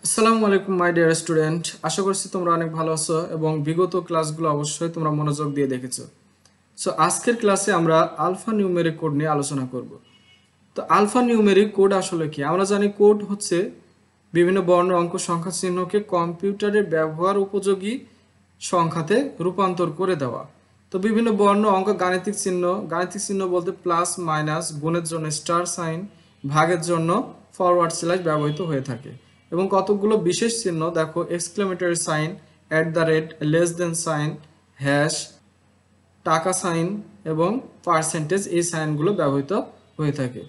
আসসালামু আলাইকুম my dear student, আশা করছি তোমরা অনেক ভালো আছো এবং বিগত ক্লাসগুলো অবশ্যই তোমরা মনোযোগ দিয়ে দেখেছো। সো আজকের ক্লাসে আমরা আলফা নিউমেরিক কোড নিয়ে আলোচনা করব। তো আলফা নিউমেরিক কোড আসলে কি? আমরা জানি কোড হচ্ছে বিভিন্ন বর্ণ, অঙ্ক, সংখ্যা চিহ্নকে কম্পিউটারের ব্যবহার উপযোগী সংখ্যাতে রূপান্তর করে দেওয়া। তো বিভিন্ন বর্ণ, অঙ্ক, গাণিতিক চিহ্ন বলতে প্লাস মাইনাস, গুণের জন্য স্টার সাইন, ভাগের জন্য ফরওয়ার্ড স্ল্যাশ ব্যবহৃত হয়ে থাকে। এবং কতগুলো বিশেষ চিহ্ন দেখো, exclamatory sign, at the rate, less than sign, hash, টাকা সাইন এবং পার্সেন্টেজ, এই সাইনগুলো ব্যবহৃত হয়ে থাকে।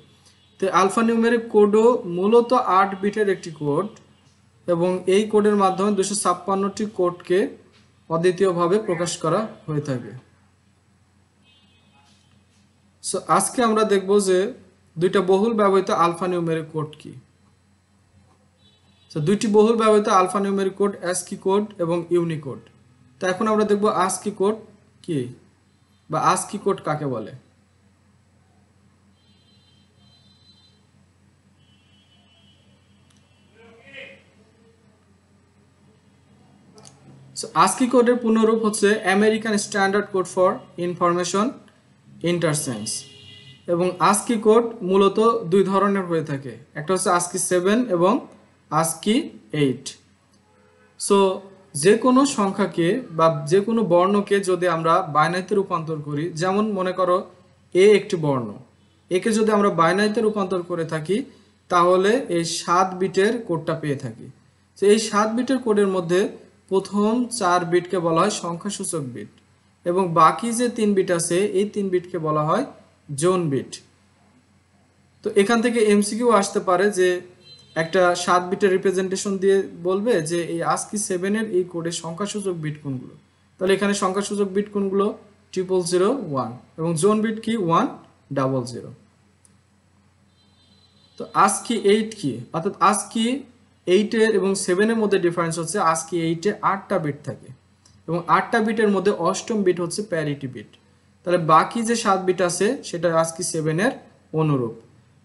তো আলফা নিউমেরিক কোডও মূলত 8 বিটের একটি কোড এবং এই কোডের মাধ্যমে 256টি কোডকে অদ্বিতীয়ভাবে প্রকাশ করা হয়ে থাকে। সো আজকে আমরা দেখব যে দুইটা বহুল ব্যবহৃত আলফা নিউমেরিক কোড কি। তো দুইটি বহুল ব্যবহৃত alpha numeric code ASCII code এবং ইউনিকোড। তো এখন আমরা দেখব আস্কি কোড কি বা আস্কি কোড কাকে বলে। সো আস্কি কোডের পূর্ণরূপ হচ্ছে American standard code for information interchange. এবং আস্কি কোড মূলত দুই ধরনের হয়ে থাকে, একটা হচ্ছে আস্কি 7 এবং আস্কি 8। সো যে কোনো সংখ্যাকে বা যে কোনো বর্ণকে যদি আমরা বাইনারিতে রূপান্তর করি, যেমন মনে করো এ একটি বর্ণ, একে যদি আমরা বাইনারিতে রূপান্তর করে থাকি তাহলে এই 7 বিটের কোডটা পেয়ে থাকি। তো এই 7 বিটের কোডের মধ্যে প্রথম 4 বিটকে বলা হয় সংখ্যাসূচক বিট এবং বাকি যে 3 বিট আছে এই 3 বিটকে বলা হয় জোন বিট। তো এখান থেকে এমসিকিউ আসতে পারে যে একটা 7 বিটের রিপ্রেজেন্টেশন দিয়ে বলবে যে এই আস্কি 7 এর এই কোডের সংখ্যাসূচক বিট কোনগুলো। তাহলে এখানে সংখ্যাসূচক বিট কোনগুলো? 0001 এবং জোন বিট কি 100। তো আস্কি 8 কি? অর্থাৎ আস্কি 8 এর এবং 7 এর মধ্যে ডিফারেন্স হচ্ছে আস্কি 8 এ 8টা বিট থাকে এবং 8টা বিটের মধ্যে অষ্টম বিট হচ্ছে প্যারিটি বিট। তাহলে বাকি যে 7 বিট আছে সেটা আস্কি 7 এর অনুরূপ।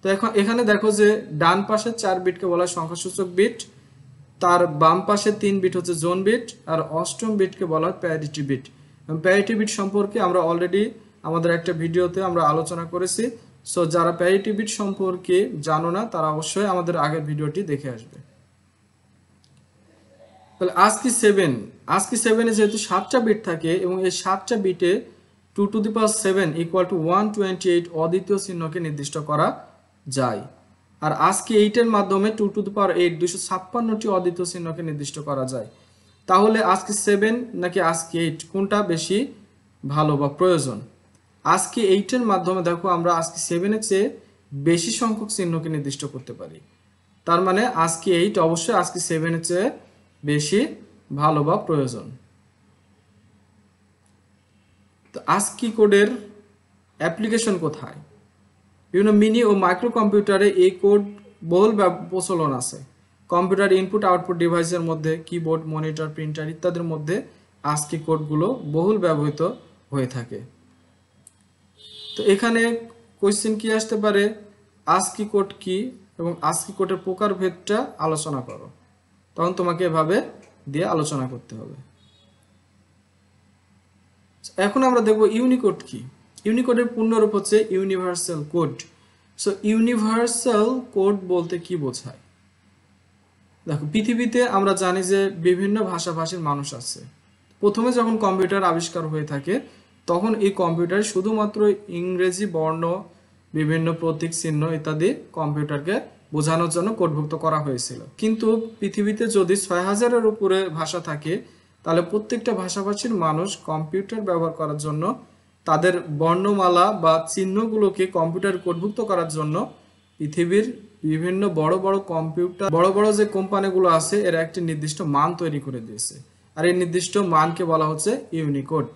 তো এখন এখানে দেখো যে ডান পাশের 4 বিটকে বলা হয় সংখ্যাসূচক বিট, তার বাম পাশে 3 বিট হচ্ছে জোন বিট আর অষ্টম বিটকে বলা হয় প্যারিটি বিট। প্যারিটি বিট সম্পর্কে আমরা অলরেডি আমাদের একটা ভিডিওতে আমরা আলোচনা করেছি। সো যারা প্যারিটি বিট সম্পর্কে জানো না তারা অবশ্যই আমাদের আগের ভিডিওটি দেখে আসবে। তাহলে আস্কি 7 এ যেহেতু 7টা বিট থাকে এবং এই 7টা বিটে 2 to the power 7 equal to 128 অদ্বিতীয় চিহ্নকে নির্দিষ্ট করা যায়। আর আস্কি 8 এর মাধ্যমে 2 টু দি পাওয়ার 8 256টি অদ্বিতীয় চিহ্নকে নির্দিষ্ট করা যায়। তাহলে আস্কি 7 নাকি আস্কি 8 কোনটা বেশি ভালো বা প্রয়োজন? আস্কি 8 এর মাধ্যমে দেখো আমরা আস্কি 7 এর চেয়ে বেশি সংখ্যক চিহ্নকে নির্দিষ্ট করতে পারি। তার মানে আস্কি 8 অবশ্যই আস্কি 7 এর চেয়ে বেশি ভালো বা প্রয়োজন। তো আস্কি কোডের অ্যাপ্লিকেশন কোথায়? বিভিন্ন মিনি ও মাইক্রো কম্পিউটারে এই কোড বহুল প্রচলন আছে। কম্পিউটার ইনপুট আউটপুট ডিভাইসের মধ্যে, কিবোর্ড, মনিটর, প্রিন্টার ইত্যাদির মধ্যে আস্কি কোডগুলো বহুল ব্যবহৃত হয়ে থাকে। তো এখানে কোশ্চেন কি আসতে পারে? আস্কি কোড কি এবং আস্কি কোডের প্রকারভেদটা আলোচনা করো। তখন তোমাকে এভাবে দিয়ে আলোচনা করতে হবে। এখন আমরা দেখব ইউনিকোড কি। ইউনিকোডের পূর্ণরূপ হচ্ছে universal code. So universal code বলতে কি বোঝায়? দেখো, পৃথিবীতে আমরা জানি যে বিভিন্ন ভাষাভাষীর মানুষ আছে। প্রথমে যখন কম্পিউটার আবিষ্কার হয়ে থাকে তখন এই কম্পিউটারে শুধুমাত্র ইংরেজি বর্ণ, বিভিন্ন প্রতীক চিহ্ন ইত্যাদি কম্পিউটারকে বোঝানোর জন্য কোডভুক্ত করা হয়েছিল। কিন্তু পৃথিবীতে যদি 6000-এর উপরে ভাষা থাকে তাহলে প্রত্যেকটা ভাষাভাষীর মানুষ কম্পিউটার ব্যবহার করার জন্য তাদের বর্ণমালা বা চিহ্নগুলোকে কম্পিউটার কোডভুক্ত করার জন্য পৃথিবীর বিভিন্ন বড় বড় যে কোম্পানিগুলো আছে এরা একটি নির্দিষ্ট মান তৈরি করে দিয়েছে। আর এই নির্দিষ্ট মানকে বলা হচ্ছে ইউনিকোড।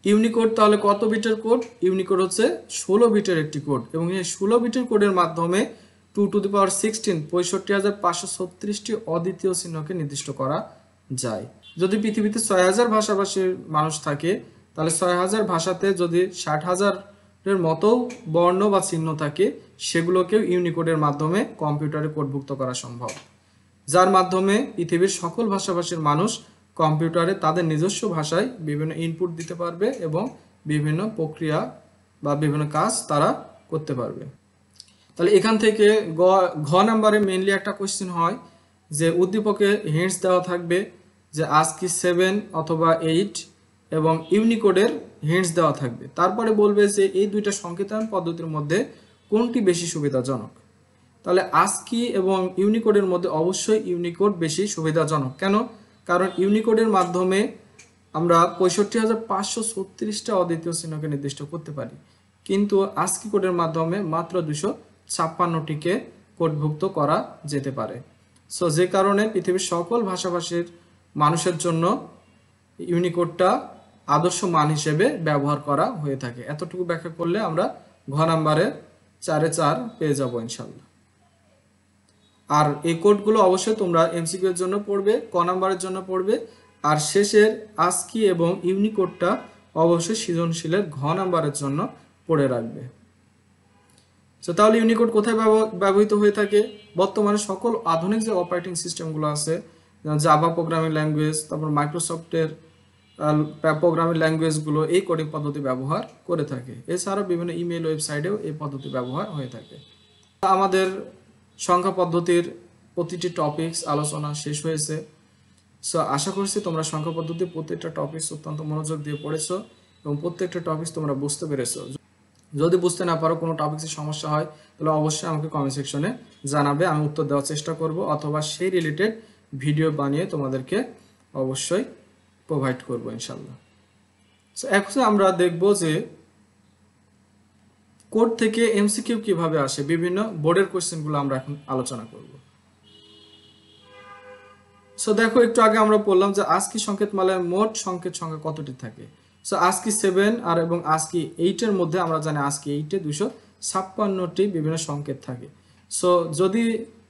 ইউনিকোড তাহলে কত বিটের কোড? ইউনিকোড হচ্ছে 16 বিটের একটি কোড এবং এই 16 বিটের কোডের মাধ্যমে 2 টু দি পাওয়ার 16 65536টি অদ্বিতীয় চিহ্নকে নির্দিষ্ট করা যায়। যদি পৃথিবীতে 6000 ভাষাভাষীর মানুষ থাকে তাহলে 6000 ভাষাতে যদি 60,000-এর মতো বর্ণ বা চিহ্ন থাকে সেগুলোকেও ইউনিকোডের মাধ্যমে কম্পিউটারে কোডভুক্ত করা সম্ভব। যার মাধ্যমে পৃথিবীর সকল ভাষাভাষীর মানুষ কম্পিউটারে তাদের নিজস্ব ভাষায় বিভিন্ন ইনপুট দিতে পারবে এবং বিভিন্ন প্রক্রিয়া বা বিভিন্ন কাজ তারা করতে পারবে। তাহলে এখান থেকে ঘ নাম্বারে মেইনলি একটা কোশ্চেন হয় যে উদ্দীপকে হিন্টস দেওয়া থাকবে যে ASCII 7 অথবা 8 এবং ইউনিকোডের হিন্টস দেওয়া থাকবে। তারপরে বলবে যে এই দুইটা সংকেতায়ন পদ্ধতির মধ্যে কোনটি বেশি সুবিধাজনক। তাহলে ASCII এবং ইউনিকোডের মধ্যে অবশ্যই ইউনিকোড বেশি সুবিধাজনক। কেন? কারণ ইউনিকোডের মাধ্যমে আমরা 65,536টা অদ্বিতীয় চিহ্নকে নির্দিষ্ট করতে পারি, কিন্তু ASCII কোডের মাধ্যমে মাত্র 256টিকে কোডভুক্ত করা যেতে পারে। সো যে কারণে পৃথিবীর সকল ভাষাভাষীর মানুষের জন্য ইউনিকোডটা আদর্শ মান হিসেবে ব্যবহার করা হয়ে থাকে। এতটুকু ব্যাখ্যা করলে আমরা ঘ নাম্বারে 4-এ 4 পেয়ে যাব ইনশাল্লাহ। আর এই কোডগুলো অবশ্যই তোমরা এমসিকিউ এর জন্য পড়বে, ক নাম্বারের জন্য পড়বে, আর শেষের ASCII এবং ইউনিকোডটা অবশ্যই সৃজনশীলের ঘ নাম্বারের জন্য পড়ে রাখবে। তো তাহলে ইউনিকোড কোথায় ব্যবহৃত হয়ে থাকে? বর্তমানে সকল আধুনিক যে অপারেটিং সিস্টেমগুলো আছে, জাভা প্রোগ্রামিং ল্যাঙ্গুয়েজ, তারপর মাইক্রোসফটের প্রোগ্রামিং ল্যাঙ্গুয়েজগুলো এই কোডিং পদ্ধতি ব্যবহার করে থাকে। এছাড়াও বিভিন্ন ইমেল ওয়েবসাইটেও এই পদ্ধতি ব্যবহার হয়ে থাকে। আমাদের সংখ্যা পদ্ধতির প্রতিটি টপিকস আলোচনা শেষ হয়েছে। সো আশা করছি তোমরা সংখ্যা পদ্ধতির প্রত্যেকটা টপিকস অত্যন্ত মনোযোগ দিয়ে পড়েছো এবং প্রত্যেকটা টপিকস তোমরা বুঝতে পেরেছো। যদি বুঝতে না পারো, কোনো টপিক্সের সমস্যা হয়, তাহলে অবশ্যই আমাকে কমেন্ট সেকশনে জানাবে, আমি উত্তর দেওয়ার চেষ্টা করব, অথবা সেই রিলেটেড ভিডিও বানিয়ে তোমাদেরকে অবশ্যই প্রোভাইড করব ইনশাল্লাহ। সো এখন আমরা দেখব যে কোড থেকে এমসিকিউ কিভাবে আসে, বিভিন্ন বোর্ডের কোশ্চেনগুলো আমরা এখন আলোচনা করব। সো দেখো, একটু আগে আমরা বললাম যে ASCII সংকেতমালায় মোট সংকেত সংখ্যা কতটি থাকে। সো ASCII 7 আর এবং ASCII 8 এর মধ্যে আমরা জানি ASCII 8 এ 256টি বিভিন্ন সংকেত থাকে। সো যদি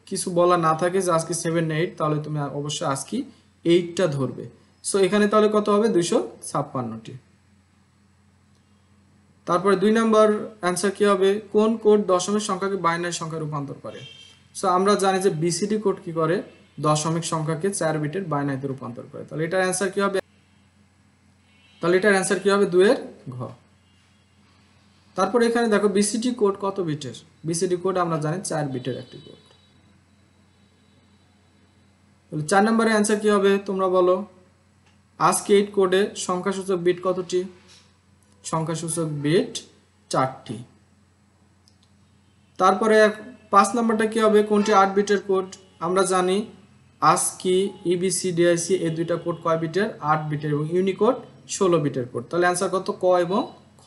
কিছু বলা না থাকে যে ASCII 7 না 8, তাহলে তুমি অবশ্যই ASCII 8টা ধরবে। সো এখানে তাহলে কত হবে? 256টি। তারপরে 2 নাম্বার অ্যান্সার কি হবে? কোন কোড দশমিক সংখ্যাকে বাইনারি সংখ্যায় রূপান্তর করে? সো আমরা জানি যে বিসিডি কোড কি করে? দশমিক সংখ্যাকে 4 বিটের বাইনারিতে রূপান্তর করে। তাহলে এটার অ্যান্সার কি হবে? 2 এর ঘ। তারপরে এখানে দেখো বিসিডি কোড কত বিটের? বিসিডি কোড আমরা জানি 4 বিটের একটি কোড। তাহলে 4 নম্বরের অ্যান্সার কি হবে তোমরা বলো? ASCII 8 কোডে সংখ্যাসূচক বিট কতটি? সংখ্যাসূচক বিট 4টি। তারপরে 5 নম্বরটা কি হবে? কোনটি 8 বিটের কোড? আমরা জানি ASCII, EBCDIC এই দুইটা কোড কয় বিটের? 8 বিটের, এবং ইউনিকোড 16 বিটের কোড। তাহলে অ্যান্সার কত? ক এবং খ।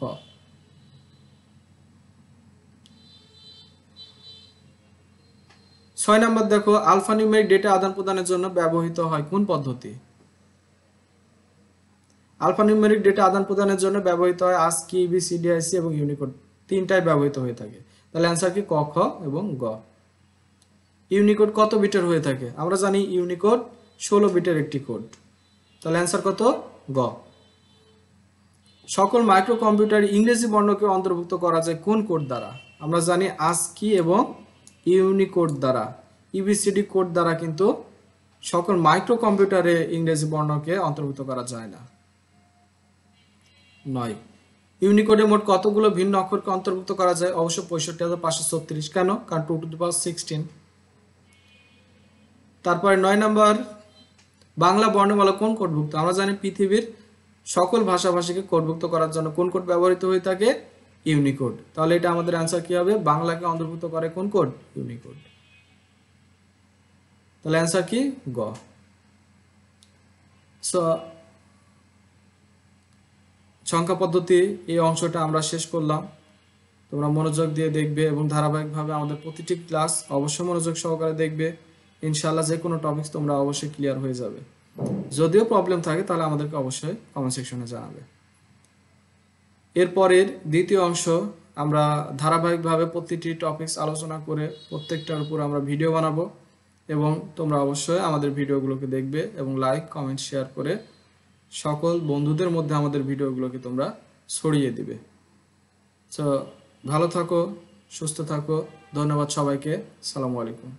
6 নাম্বার দেখো, আলফানিউমেরিক ডেটা আদান প্রদানের জন্য ব্যবহৃত হয় কোন পদ্ধতি? আলফানিউমেরিক ডেটা আদান প্রদানের জন্য ব্যবহৃত হয় ASCII, EBCDIC এবং ইউনিকোড, তিনটাই ব্যবহৃত হয়ে থাকে। তাহলে অ্যান্সার কি? ক, খ এবং গ। ইউনিকোড কত বিটের হয়ে থাকে? আমরা জানি ইউনিকোড 16 বিটের একটি কোড। তাহলে অ্যান্সার কত? গ। সকল মাইক্রো কম্পিউটারে ইংরেজি বর্ণকে অন্তর্ভুক্ত করা যায় কোন কোড দ্বারা? আমরা জানি ASCII এবং ইউনিকোড দ্বারা। ইবিসিডি কোড দ্বারা কিন্তু সকল মাইক্রো কম্পিউটারে ইংরেজি বর্ণকে অন্তর্ভুক্ত করা যায় না। 9, ইউনিকোডে মোট কতগুলো ভিন্ন অক্ষরকে অন্তর্ভুক্ত করা যায়? অবশ্য 65,536। কেন? কারণ 2 to the power 16। তারপরে 9 নাম্বার, বাংলা বর্ণমালা কোন কোডভুক্ত? আমরা জানি পৃথিবীর সকল ভাষাভাষীকে কোডভুক্ত করার জন্য কোন কোড ব্যবহৃত হয়ে থাকে? ইউনিকোড। তাহলে এটা আমাদের অ্যান্সার কি হবে? বাংলাকে অন্তর্ভুক্ত করে কোন কোড? ইউনিকোড। তাহলে অ্যান্সার কি? গ। সো সংখ্যা পদ্ধতি এই অংশটা আমরা শেষ করলাম। তোমরা মনোযোগ দিয়ে দেখবে এবং ধারাবাহিকভাবে আমাদের প্রতিটি ক্লাস অবশ্যই মনোযোগ সহকারে দেখবে। ইনশাআল্লাহ যে কোনো টপিকস তোমরা অবশ্যই ক্লিয়ার হয়ে যাবে। যদিও প্রবলেম থাকে তাহলে আমাদেরকে অবশ্যই কমেন্ট সেকশনে জানাবে। এরপরের দ্বিতীয় অংশ আমরা ধারাবাহিকভাবে প্রতিটি টপিকস আলোচনা করে প্রত্যেকটার উপর আমরা ভিডিও বানাবো, এবং তোমরা অবশ্যই আমাদের ভিডিওগুলোকে দেখবে এবং লাইক, কমেন্ট, শেয়ার করে সকল বন্ধুদের মধ্যে আমাদের ভিডিওগুলোকে তোমরা ছড়িয়ে দিবে। তো ভালো থাকো, সুস্থ থাকো। ধন্যবাদ সবাইকে। আসসালামু আলাইকুম।